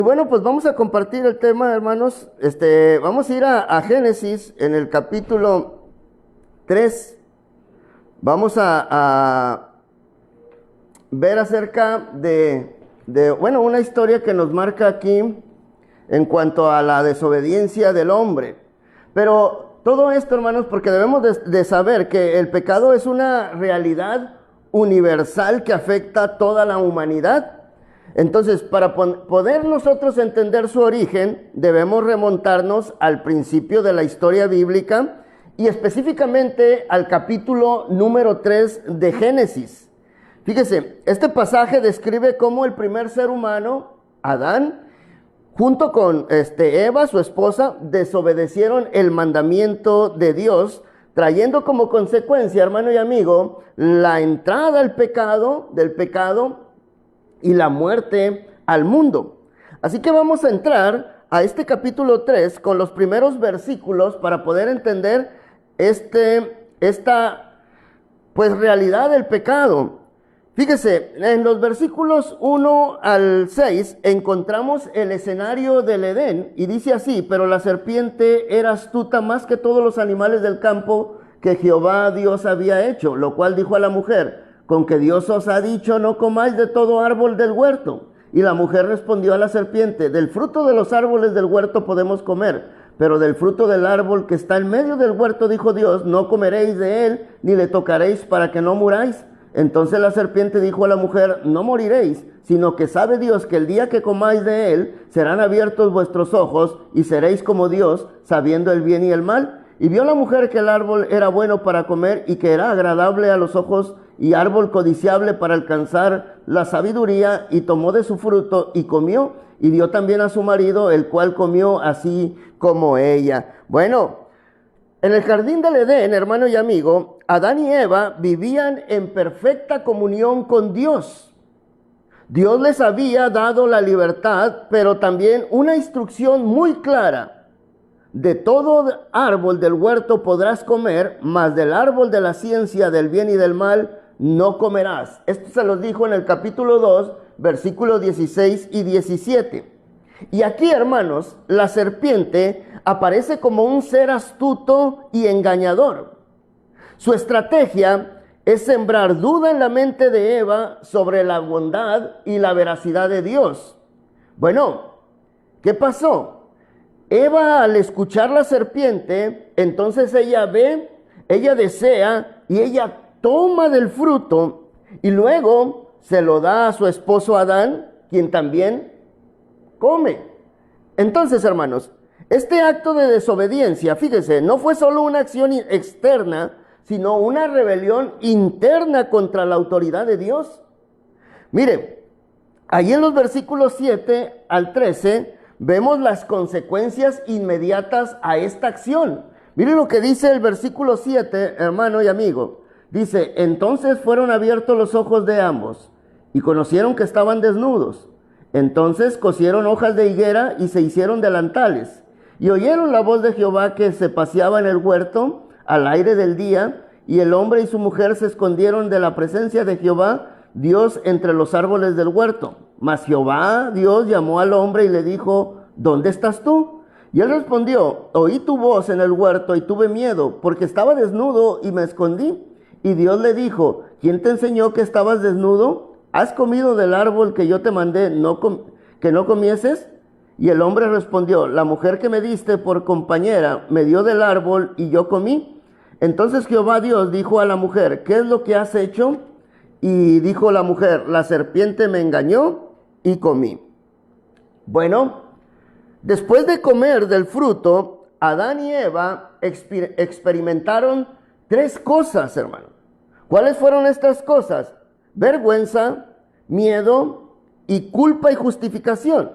Bueno, pues vamos a compartir el tema, hermanos. Vamos a ir a Génesis en el capítulo 3. Vamos a ver acerca bueno, una historia que nos marca aquí en cuanto a la desobediencia del hombre. Pero todo esto, hermanos, porque debemos de saber que el pecado es una realidad universal que afecta a toda la humanidad. Entonces, para poder nosotros entender su origen, debemos remontarnos al principio de la historia bíblica y específicamente al capítulo número 3 de Génesis. Fíjese, este pasaje describe cómo el primer ser humano, Adán, junto con Eva, su esposa, desobedecieron el mandamiento de Dios, trayendo como consecuencia, hermano y amigo, la entrada al pecado, del pecado y la muerte al mundo. Así que vamos a entrar a este capítulo 3 con los primeros versículos para poder entender esta realidad del pecado. Fíjese, en los versículos 1 al 6 encontramos el escenario del Edén y dice así: pero la serpiente era astuta más que todos los animales del campo que Jehová Dios había hecho, lo cual dijo a la mujer: con que Dios os ha dicho, no comáis de todo árbol del huerto. Y la mujer respondió a la serpiente: del fruto de los árboles del huerto podemos comer, pero del fruto del árbol que está en medio del huerto, dijo Dios, no comeréis de él, ni le tocaréis para que no muráis. Entonces la serpiente dijo a la mujer: no moriréis, sino que sabe Dios que el día que comáis de él, serán abiertos vuestros ojos, y seréis como Dios, sabiendo el bien y el mal. Y vio la mujer que el árbol era bueno para comer, y que era agradable a los ojos, y árbol codiciable para alcanzar la sabiduría, y tomó de su fruto, y comió, y dio también a su marido, el cual comió así como ella. Bueno, en el jardín del Edén, hermano y amigo, Adán y Eva vivían en perfecta comunión con Dios. Dios les había dado la libertad, pero también una instrucción muy clara: de todo árbol del huerto podrás comer, mas del árbol de la ciencia del bien y del mal no comerás. Esto se los dijo en el capítulo 2, versículos 16 y 17. Y aquí, hermanos, la serpiente aparece como un ser astuto y engañador. Su estrategia es sembrar duda en la mente de Eva sobre la bondad y la veracidad de Dios. Bueno, ¿qué pasó? Eva, al escuchar la serpiente, entonces ella ve, ella desea y ella toma del fruto y luego se lo da a su esposo Adán, quien también come. Entonces, hermanos, este acto de desobediencia, fíjese, no fue solo una acción externa, sino una rebelión interna contra la autoridad de Dios. Miren, ahí en los versículos 7 al 13 vemos las consecuencias inmediatas a esta acción. Miren lo que dice el versículo 7, hermano y amigo. Dice: entonces fueron abiertos los ojos de ambos, y conocieron que estaban desnudos. Entonces cosieron hojas de higuera y se hicieron delantales. Y oyeron la voz de Jehová que se paseaba en el huerto al aire del día, y el hombre y su mujer se escondieron de la presencia de Jehová Dios entre los árboles del huerto. Mas Jehová Dios llamó al hombre y le dijo: ¿dónde estás tú? Y él respondió: oí tu voz en el huerto y tuve miedo, porque estaba desnudo y me escondí. Y Dios le dijo: ¿quién te enseñó que estabas desnudo? ¿Has comido del árbol que yo te mandé que no comieses? Y el hombre respondió: la mujer que me diste por compañera me dio del árbol y yo comí. Entonces Jehová Dios dijo a la mujer: ¿qué es lo que has hecho? Y dijo la mujer: la serpiente me engañó y comí. Bueno, después de comer del fruto, Adán y Eva experimentaron tres cosas, hermano. ¿Cuáles fueron estas cosas? Vergüenza, miedo y culpa y justificación.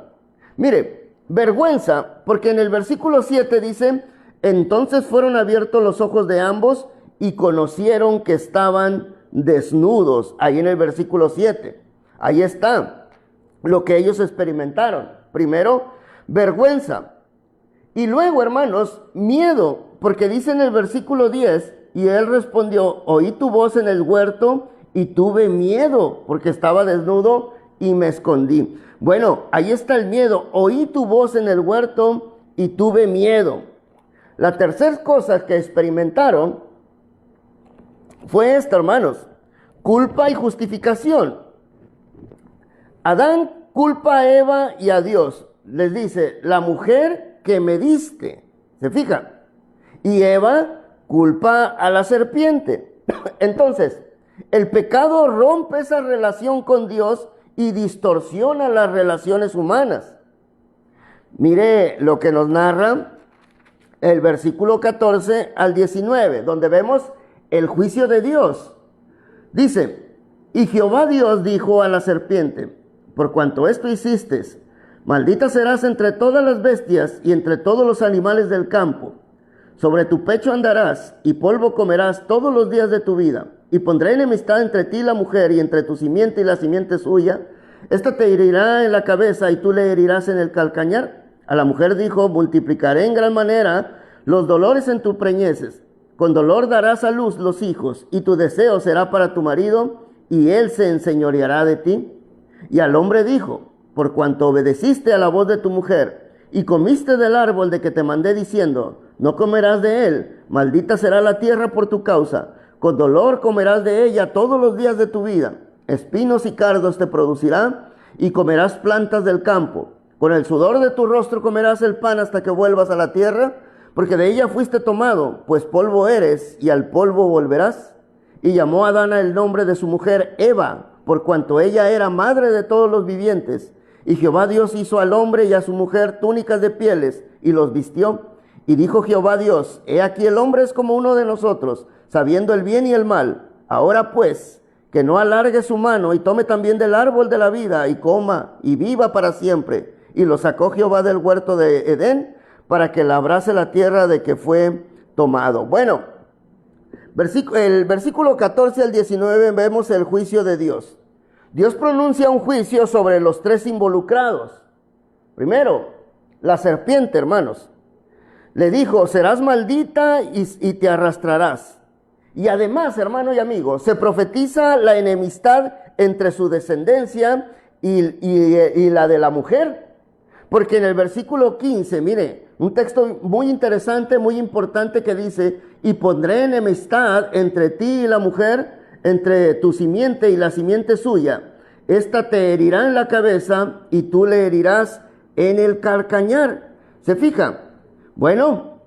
Mire, vergüenza, porque en el versículo 7 dice: entonces fueron abiertos los ojos de ambos y conocieron que estaban desnudos. Ahí en el versículo 7. Ahí está lo que ellos experimentaron. Primero, vergüenza. Y luego, hermanos, miedo, porque dice en el versículo 10: y él respondió: oí tu voz en el huerto y tuve miedo, porque estaba desnudo y me escondí. Bueno, ahí está el miedo. Oí tu voz en el huerto y tuve miedo. La tercera cosa que experimentaron fue esta, hermanos: culpa y justificación. Adán culpa a Eva y a Dios. Les dice, la mujer que me diste. ¿Se fijan? Y Eva culpa a la serpiente. Entonces, el pecado rompe esa relación con Dios y distorsiona las relaciones humanas. Mire lo que nos narra el versículo 14 al 19, donde vemos el juicio de Dios. Dice, y Jehová Dios dijo a la serpiente, por cuanto esto hiciste, maldita serás entre todas las bestias y entre todos los animales del campo. Sobre tu pecho andarás y polvo comerás todos los días de tu vida. Y pondré enemistad entre ti y la mujer, y entre tu simiente y la simiente suya. Esta te herirá en la cabeza y tú le herirás en el calcañar. A la mujer dijo, multiplicaré en gran manera los dolores en tus preñeces. Con dolor darás a luz los hijos, y tu deseo será para tu marido, y él se enseñoreará de ti. Y al hombre dijo, por cuanto obedeciste a la voz de tu mujer, y comiste del árbol de que te mandé diciendo, no comerás de él, maldita será la tierra por tu causa, con dolor comerás de ella todos los días de tu vida, espinos y cardos te producirá, y comerás plantas del campo. Con el sudor de tu rostro comerás el pan hasta que vuelvas a la tierra, porque de ella fuiste tomado, pues polvo eres, y al polvo volverás. Y llamó a Adán el nombre de su mujer Eva, por cuanto ella era madre de todos los vivientes. Y Jehová Dios hizo al hombre y a su mujer túnicas de pieles, y los vistió. Y dijo Jehová Dios, he aquí el hombre es como uno de nosotros, sabiendo el bien y el mal. Ahora pues, que no alargue su mano y tome también del árbol de la vida, y coma, y viva para siempre. Y lo sacó Jehová del huerto de Edén, para que labrase la tierra de que fue tomado. Bueno, el versículo 14 al 19 vemos el juicio de Dios. Dios pronuncia un juicio sobre los tres involucrados. Primero, la serpiente, hermanos. Le dijo, serás maldita y te arrastrarás. Y además, hermano y amigo, se profetiza la enemistad entre su descendencia y la de la mujer. Porque en el versículo 15, mire, un texto muy interesante, muy importante que dice, y pondré enemistad entre ti y la mujer, entre tu simiente y la simiente suya. Esta te herirá en la cabeza y tú le herirás en el calcañar. ¿Se fija? Bueno,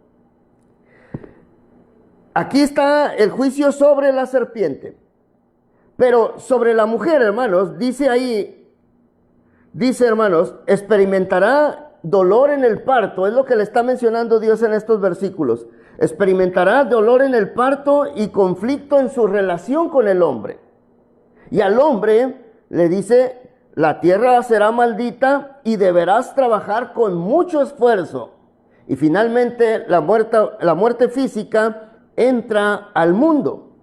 aquí está el juicio sobre la serpiente. Pero sobre la mujer, hermanos, dice ahí, hermanos, experimentará dolor en el parto. Es lo que le está mencionando Dios en estos versículos. Experimentará dolor en el parto y conflicto en su relación con el hombre. Y al hombre le dice, la tierra será maldita y deberás trabajar con mucho esfuerzo. Y finalmente la muerte física entra al mundo.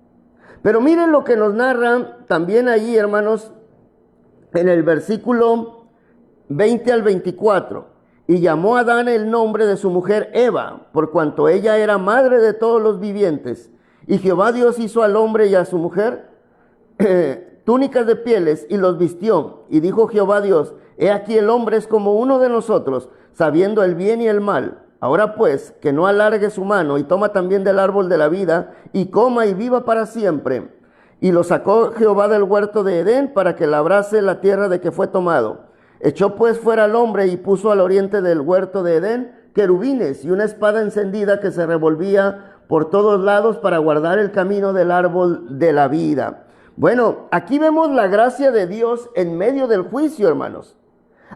Pero miren lo que nos narra también allí, hermanos, en el versículo 20 al 24. Y llamó a Adán el nombre de su mujer Eva, por cuanto ella era madre de todos los vivientes. Y Jehová Dios hizo al hombre y a su mujer túnicas de pieles y los vistió. Y dijo Jehová Dios, he aquí el hombre es como uno de nosotros, sabiendo el bien y el mal. Ahora pues, que no alargue su mano y toma también del árbol de la vida y coma y viva para siempre. Y lo sacó Jehová del huerto de Edén para que labrase la tierra de que fue tomado. Echó pues fuera al hombre y puso al oriente del huerto de Edén querubines y una espada encendida que se revolvía por todos lados para guardar el camino del árbol de la vida. Bueno, aquí vemos la gracia de Dios en medio del juicio, hermanos.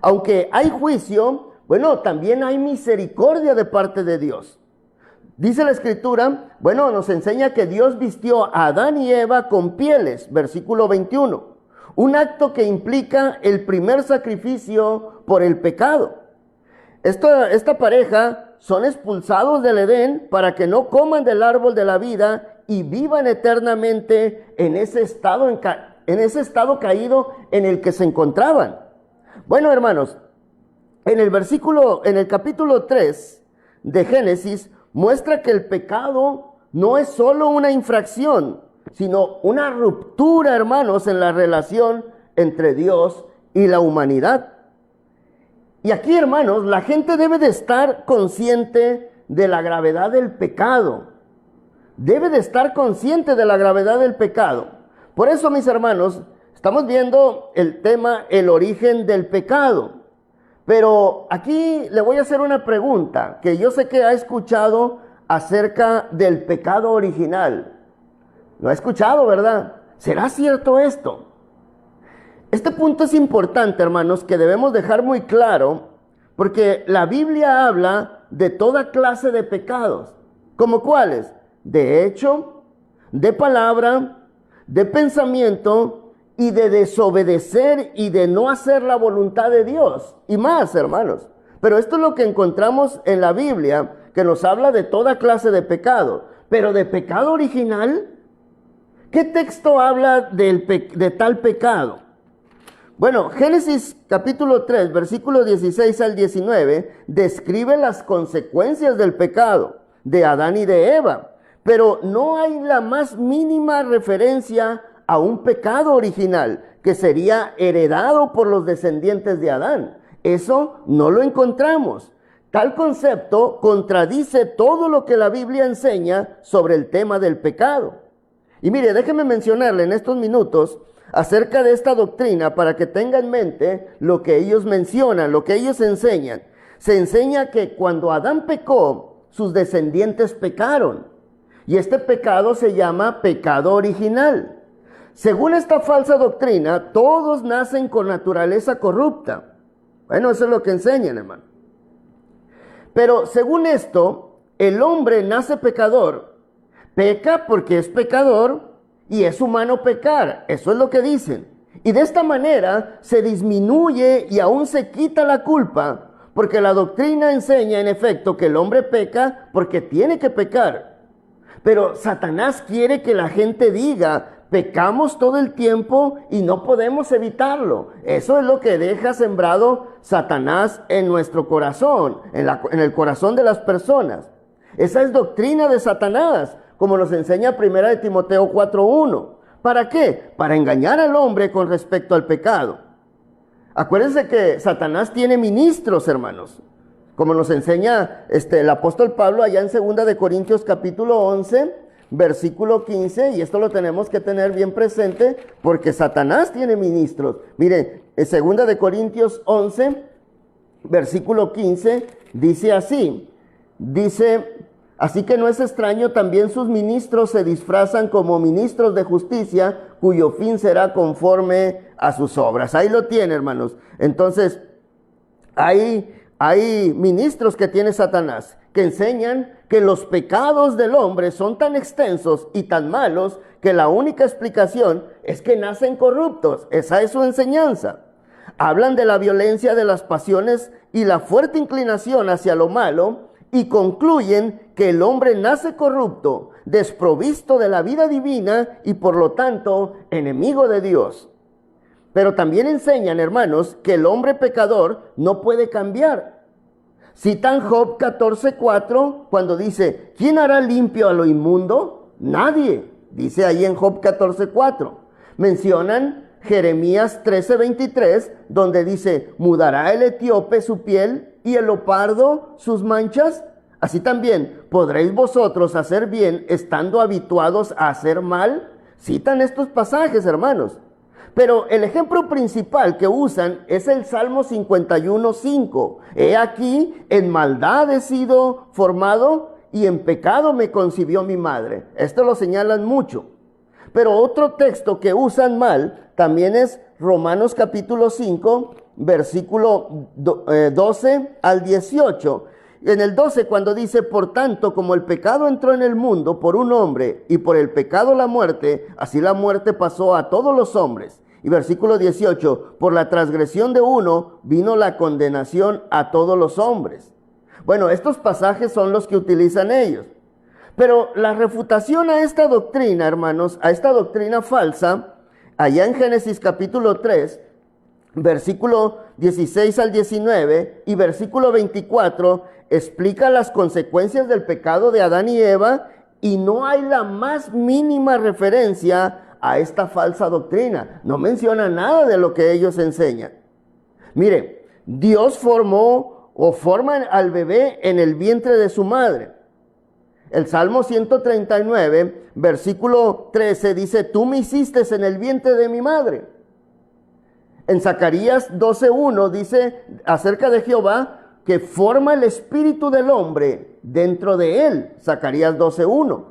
Aunque hay juicio, bueno, también hay misericordia de parte de Dios. Dice la Escritura, bueno, nos enseña que Dios vistió a Adán y Eva con pieles, versículo 21. Un acto que implica el primer sacrificio por el pecado. Esta pareja son expulsados del Edén para que no coman del árbol de la vida y vivan eternamente en ese estado caído en el que se encontraban. Bueno, hermanos, en el capítulo 3 de Génesis muestra que el pecado no es solo una infracción, sino una ruptura, hermanos, en la relación entre Dios y la humanidad. Y aquí, hermanos, la gente debe de estar consciente de la gravedad del pecado. Debe de estar consciente de la gravedad del pecado. Por eso, mis hermanos, estamos viendo el tema, el origen del pecado. Pero aquí le voy a hacer una pregunta que yo sé que ha escuchado acerca del pecado original. Lo ha escuchado, ¿verdad? ¿Será cierto esto? Este punto es importante, hermanos, que debemos dejar muy claro, porque la Biblia habla de toda clase de pecados. ¿Como cuáles? De hecho, de palabra, de pensamiento y de desobedecer y de no hacer la voluntad de Dios. Y más, hermanos. Pero esto es lo que encontramos en la Biblia, que nos habla de toda clase de pecado. Pero de pecado original, ¿qué texto habla de tal pecado? Bueno, Génesis capítulo 3, versículos 16 al 19, describe las consecuencias del pecado de Adán y de Eva, pero no hay la más mínima referencia a un pecado original que sería heredado por los descendientes de Adán. Eso no lo encontramos. Tal concepto contradice todo lo que la Biblia enseña sobre el tema del pecado. Y mire, déjeme mencionarle en estos minutos acerca de esta doctrina para que tenga en mente lo que ellos mencionan, lo que ellos enseñan. Se enseña que cuando Adán pecó, sus descendientes pecaron. Y este pecado se llama pecado original. Según esta falsa doctrina, todos nacen con naturaleza corrupta. Bueno, eso es lo que enseñan, hermano. Pero según esto, el hombre nace pecador. Peca porque es pecador y es humano pecar. Eso es lo que dicen. Y de esta manera se disminuye y aún se quita la culpa, porque la doctrina enseña en efecto que el hombre peca porque tiene que pecar. Pero Satanás quiere que la gente diga: pecamos todo el tiempo y no podemos evitarlo. Eso es lo que deja sembrado Satanás en nuestro corazón, en el corazón de las personas. Esa es doctrina de Satanás, como nos enseña 1 Timoteo 4:1. ¿Para qué? Para engañar al hombre con respecto al pecado. Acuérdense que Satanás tiene ministros, hermanos, como nos enseña el apóstol Pablo allá en 2 Corintios capítulo 11, versículo 15, y esto lo tenemos que tener bien presente porque Satanás tiene ministros. Miren, en 2 Corintios 11, versículo 15, dice así, así que no es extraño, también sus ministros se disfrazan como ministros de justicia, cuyo fin será conforme a sus obras. Ahí lo tiene, hermanos. Entonces, hay ministros que tiene Satanás que enseñan que los pecados del hombre son tan extensos y tan malos que la única explicación es que nacen corruptos. Esa es su enseñanza. Hablan de la violencia de las pasiones y la fuerte inclinación hacia lo malo y concluyen que el hombre nace corrupto, desprovisto de la vida divina y por lo tanto enemigo de Dios. Pero también enseñan, hermanos, que el hombre pecador no puede cambiar. Citan Job 14:4 cuando dice: ¿quién hará limpio a lo inmundo? Nadie. Dice ahí en Job 14:4. Mencionan Jeremías 13:23 donde dice: ¿mudará el etíope su piel y el leopardo sus manchas? Así también, ¿podréis vosotros hacer bien estando habituados a hacer mal? Citan estos pasajes, hermanos. Pero el ejemplo principal que usan es el Salmo 51:5. He aquí, en maldad he sido formado y en pecado me concibió mi madre. Esto lo señalan mucho. Pero otro texto que usan mal también es Romanos capítulo 5, versículo 12 al 18. En el 12 cuando dice: por tanto, como el pecado entró en el mundo por un hombre y por el pecado la muerte, así la muerte pasó a todos los hombres. Y versículo 18, por la transgresión de uno vino la condenación a todos los hombres. Bueno, estos pasajes son los que utilizan ellos. Pero la refutación a esta doctrina, hermanos, a esta doctrina falsa, allá en Génesis capítulo 3, versículo 16 al 19 y versículo 24, explica las consecuencias del pecado de Adán y Eva y no hay la más mínima referencia a esta falsa doctrina. No menciona nada de lo que ellos enseñan. Mire, Dios formó o forma al bebé en el vientre de su madre. El Salmo 139, versículo 13 dice, tú me hiciste en el vientre de mi madre. En Zacarías 12:1 dice acerca de Jehová que forma el espíritu del hombre dentro de él. Zacarías 12:1.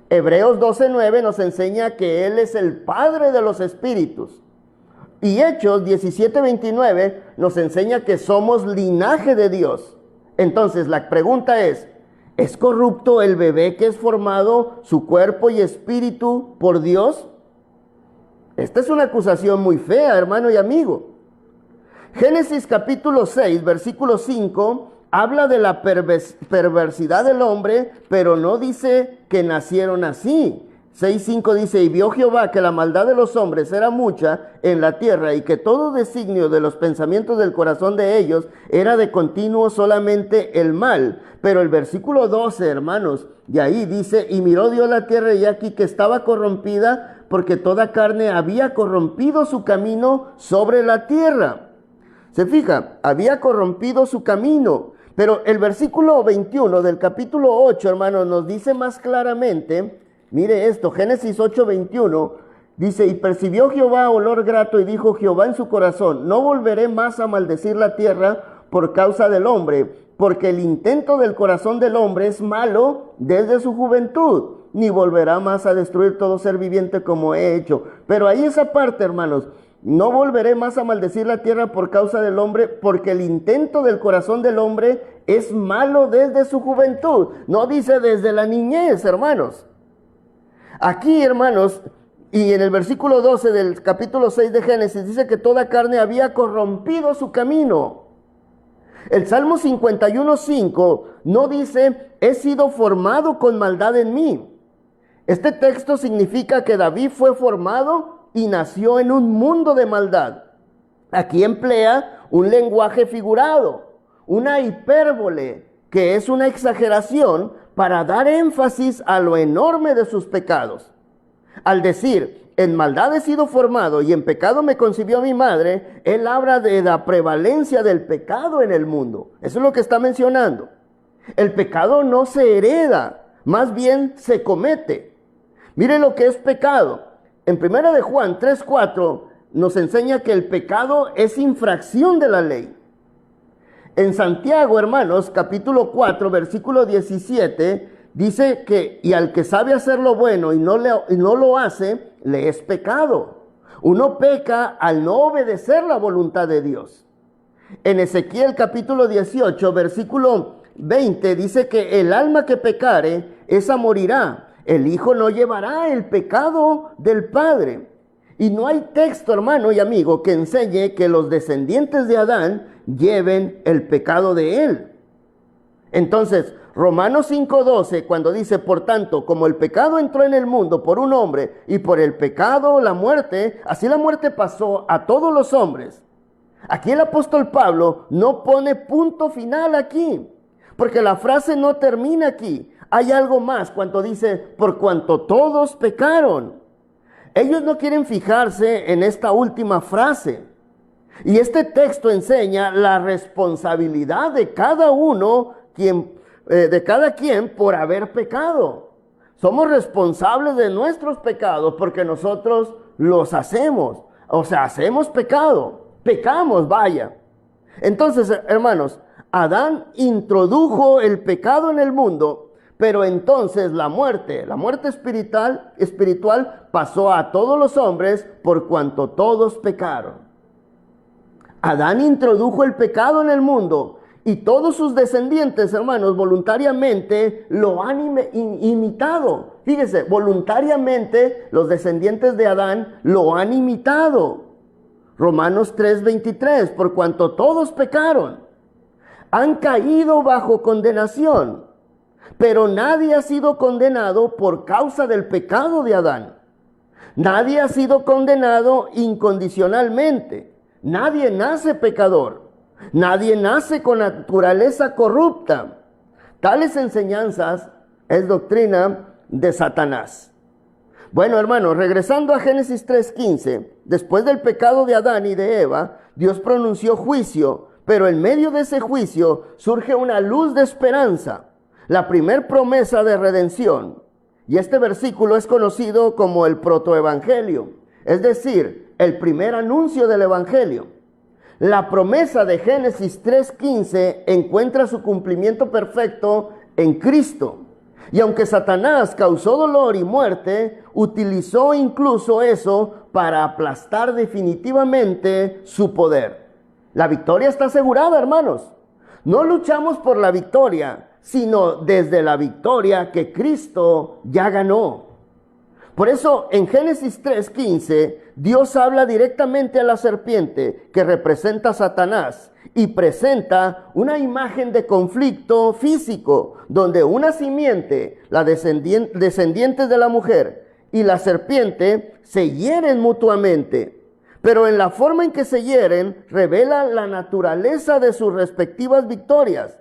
Hebreos 12:9 nos enseña que Él es el Padre de los espíritus. Y Hechos 17:29 nos enseña que somos linaje de Dios. Entonces la pregunta ¿es corrupto el bebé que es formado, su cuerpo y espíritu por Dios? Esta es una acusación muy fea, hermano y amigo. Génesis capítulo 6, versículo 5, habla de la perversidad del hombre, pero no dice que nacieron así. 6:5 dice, y vio Jehová que la maldad de los hombres era mucha en la tierra, y que todo designio de los pensamientos del corazón de ellos era de continuo solamente el mal. Pero el versículo 12, hermanos, y ahí dice, y miró Dios la tierra, y aquí que estaba corrompida, porque toda carne había corrompido su camino sobre la tierra. Se fija, había corrompido su camino. Pero el versículo 21 del capítulo 8, hermanos, nos dice más claramente, mire esto, Génesis 8:21, dice, y percibió Jehová olor grato, y dijo Jehová en su corazón, no volveré más a maldecir la tierra por causa del hombre, porque el intento del corazón del hombre es malo desde su juventud, ni volverá más a destruir todo ser viviente como he hecho. Pero ahí esa parte, hermanos, no volveré más a maldecir la tierra por causa del hombre, porque el intento del corazón del hombre es malo desde su juventud. No dice desde la niñez, hermanos. Aquí, hermanos, y en el versículo 12 del capítulo 6 de Génesis, dice que toda carne había corrompido su camino. El Salmo 51:5 no dice, he sido formado con maldad en mí. Este texto significa que David fue formado y nació en un mundo de maldad. Aquí emplea un lenguaje figurado, una hipérbole, que es una exageración para dar énfasis a lo enorme de sus pecados. Al decir, en maldad he sido formado y en pecado me concibió mi madre, él habla de la prevalencia del pecado en el mundo. Eso es lo que está mencionando. El pecado no se hereda, más bien se comete. Mire lo que es pecado. En 1 de Juan 3:4 nos enseña que el pecado es infracción de la ley. En Santiago, hermanos, capítulo 4, versículo 17, dice que, y al que sabe hacer lo bueno y no lo hace, le es pecado. Uno peca al no obedecer la voluntad de Dios. En Ezequiel capítulo 18, versículo 20, dice que el alma que pecare, esa morirá. El hijo no llevará el pecado del padre. Y no hay texto, hermano y amigo, que enseñe que los descendientes de Adán lleven el pecado de él. Entonces, Romanos 5:12, cuando dice, por tanto, como el pecado entró en el mundo por un hombre, y por el pecado la muerte, así la muerte pasó a todos los hombres. Aquí el apóstol Pablo no pone punto final aquí, porque la frase no termina aquí. Hay algo más cuando dice, por cuanto todos pecaron. Ellos no quieren fijarse en esta última frase. Y este texto enseña la responsabilidad de cada uno, de cada quien por haber pecado. Somos responsables de nuestros pecados porque nosotros los hacemos. O sea, hacemos pecado. Pecamos, vaya. Entonces, hermanos, Adán introdujo el pecado en el mundo. Pero entonces la muerte espiritual pasó a todos los hombres por cuanto todos pecaron. Adán introdujo el pecado en el mundo y todos sus descendientes, hermanos, voluntariamente lo han imitado. Fíjese, voluntariamente los descendientes de Adán lo han imitado. Romanos 3:23, por cuanto todos pecaron, han caído bajo condenación. Pero nadie ha sido condenado por causa del pecado de Adán. Nadie ha sido condenado incondicionalmente. Nadie nace pecador. Nadie nace con naturaleza corrupta. Tales enseñanzas es doctrina de Satanás. Bueno, hermanos, regresando a Génesis 3:15, después del pecado de Adán y de Eva, Dios pronunció juicio, pero en medio de ese juicio surge una luz de esperanza, la primer promesa de redención. Y este versículo es conocido como el protoevangelio, es decir, el primer anuncio del evangelio. La promesa de Génesis 3:15 encuentra su cumplimiento perfecto en Cristo. Y aunque Satanás causó dolor y muerte, utilizó incluso eso para aplastar definitivamente su poder. La victoria está asegurada, hermanos. No luchamos por la victoria, sino desde la victoria que Cristo ya ganó. Por eso en Génesis 3:15, Dios habla directamente a la serpiente que representa a Satanás y presenta una imagen de conflicto físico, donde una simiente, la descendiente de la mujer, y la serpiente se hieren mutuamente. Pero en la forma en que se hieren, revela la naturaleza de sus respectivas victorias.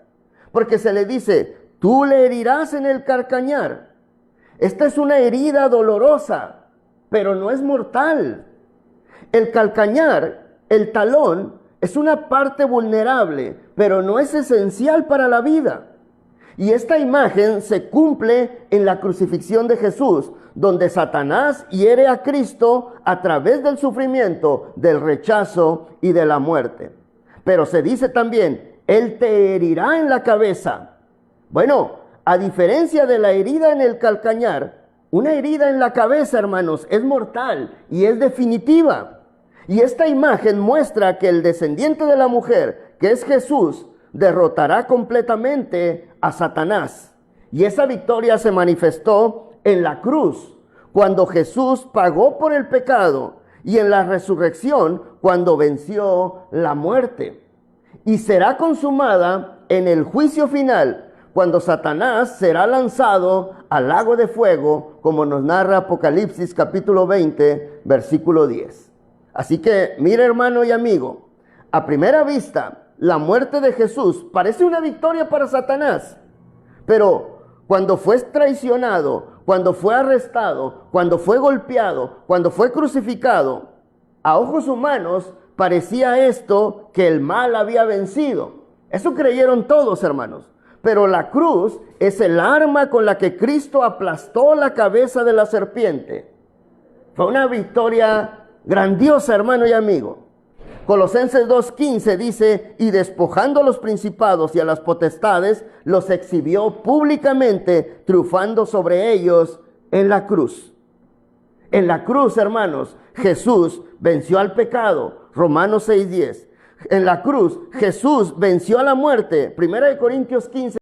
Porque se le dice, tú le herirás en el calcañar. Esta es una herida dolorosa, pero no es mortal. El calcañar, el talón, es una parte vulnerable, pero no es esencial para la vida. Y esta imagen se cumple en la crucifixión de Jesús, donde Satanás hiere a Cristo a través del sufrimiento, del rechazo y de la muerte. Pero se dice también, Él te herirá en la cabeza. Bueno, a diferencia de la herida en el calcañar, una herida en la cabeza, hermanos, es mortal y es definitiva. Y esta imagen muestra que el descendiente de la mujer, que es Jesús, derrotará completamente a Satanás. Y esa victoria se manifestó en la cruz, cuando Jesús pagó por el pecado, y en la resurrección, cuando venció la muerte. Y será consumada en el juicio final, cuando Satanás será lanzado al lago de fuego, como nos narra Apocalipsis capítulo 20, versículo 10. Así que, mire, hermano y amigo, a primera vista, la muerte de Jesús parece una victoria para Satanás, pero cuando fue traicionado, cuando fue arrestado, cuando fue golpeado, cuando fue crucificado, a ojos humanos parecía esto que el mal había vencido. Eso creyeron todos, hermanos. Pero la cruz es el arma con la que Cristo aplastó la cabeza de la serpiente. Fue una victoria grandiosa, hermano y amigo. Colosenses 2:15 dice, y despojando a los principados y a las potestades, los exhibió públicamente, triunfando sobre ellos en la cruz. En la cruz, hermanos, Jesús venció al pecado. Romanos 6:10. En la cruz, Jesús venció a la muerte. 1 Corintios 15.